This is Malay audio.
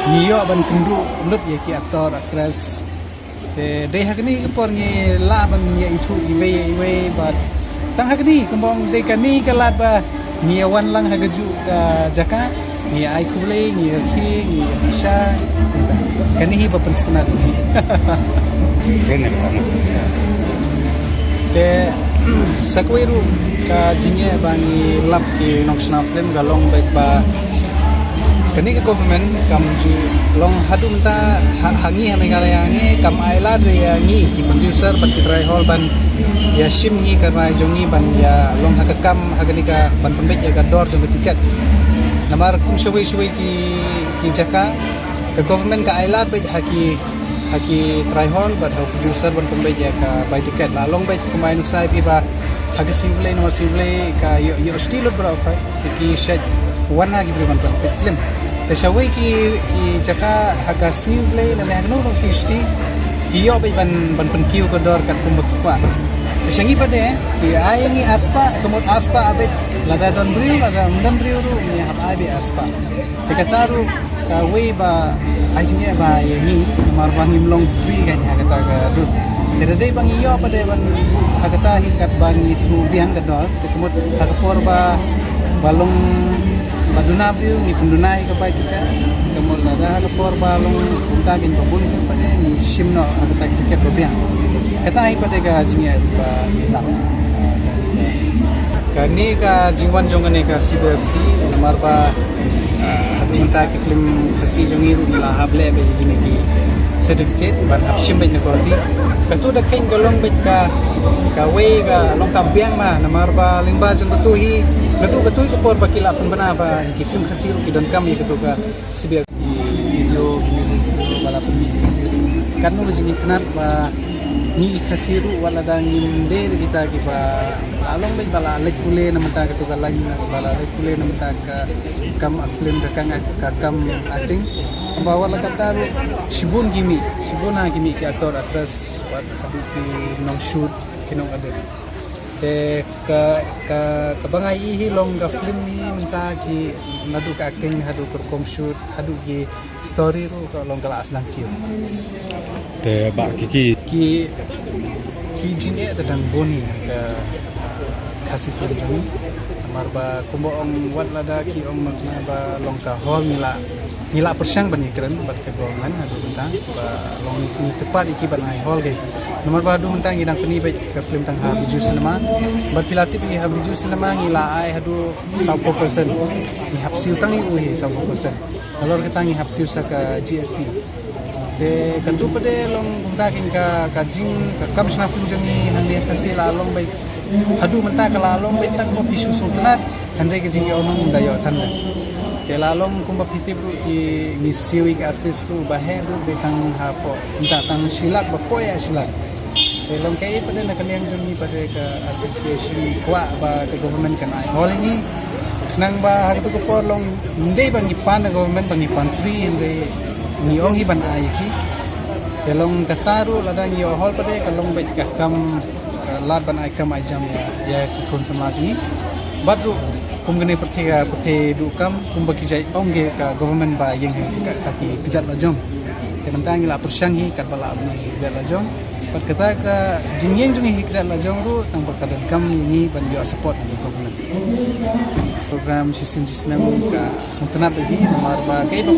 niyo ban kendu lut ya ki aktor aktris te dei hakni por ngi la ban ya itu iwe bat tang hakni kembong dei kani kalat ba ni wan lang hagaju jaka ni ai kuble ni ki ni bisa kani hi ba penstana kena tamu te sakweru ka jinge bangi lap ki noksna film galong baik ba kani ke government kam ju long hadu menta hangi hamegala yangi kam aila de yangi ki producer ban ki try hall ban ya sim hi karna jongi ban ya long hakam hagani ka ban pembet ya dor jong tiket namar kum shwe ki jaka ke government ka aila be haki try hall ban producer ban pembet ya ka buy tiket la long be kumai nusai pi ba hagi simple no simple ka yo stilo bro ka ki shed warna gitu kan film tersawai ki jaka haga simple na nagno no sisti hiyo bay ban penkiu ko dor kat kumbakwa tersangi pade ki ayangi aspa kemot aspa abe lada don briu ru ni hab abe aspa tekataru ka we ba ajnya ba yani marbangi long free kan haga ta du terade bang iyo pade ban haga ta hikat bangi subian ka dor kemot haga porba balong maduna view ni pendunai ke baik kita kemudian ada por balong unta bin babun ke pada ni simno ada tak tiket rupiah kata ai pada ka jinga ba hitam kani ka jingwan jongane ka CBFC nomor ba minta ki film khasi jongiru la hable be ni ki certificate ban hapsim be ne ko di katu da khain golong be ka we ga long kampiang ma nomor ba lingba jong tu hi Ketu ke por bakila pun bana ba ki film khasiru ki don kam ketu ka sibia video music wala pun kan no jini knar ba ni khasiru wala dan nimder kita ki ba along be bala lek kule na mata ketu ka lain bala lek kule na mata ka kam film ka kam acting ba wala kataru sibun gimi ki aktor aktris wat ki nong shoot kinong ada te ka bangai hi long ga film ni minta ki nadu ka acting hadu perform shoot hadu ki story ro ka long kala aslang ki te ba ki jine ta dan boni ka kasih film ni amar ba kumbo ong wat lada ki ong magna ba long ka hall nila persang bani keren bat ka government hadu minta ba long ni tepat iki banai hall ge nomor badu mentang idang peni baik ke film tang ha biju cinema berpilatip ni ha biju cinema ngila ai hadu 100% ni hapsiu tang i uhi 100% alor kita ni hapsiu sa ka GST de kantu pade long bunda kin ka jing ka kamsna film jangi hande kasi la long baik hadu menta ka la long baik tak mo pisu sultanat hande ke jing onong dayo than ke la long kumba pitip ru ki ni siwi ka artis ru bahe ru betang ha po minta tang silat ba poya silat long kay pada nak kalian jumi pada ke association kuat ba ke government kan ai hol ini nang ba hari tu ko long ndai bang ipan government bang ipan free ndai ni ong hi ban ai ki long kataru ladang yo hol pada kalong ba ka kam lad ban ai kam ai jam ya ki kon samaj ni badru kum gane perthe du kam kum ba ki jai ong ge ka government ba yang ka ki kejat la jom kenam tang la persang hi kat bala kejat la jom pat kata ka jingyeng jungi hikzat la jongru tang bakadan kam ni ban yo support ni government program sisin ka sultanat lagi nomor ba kai ba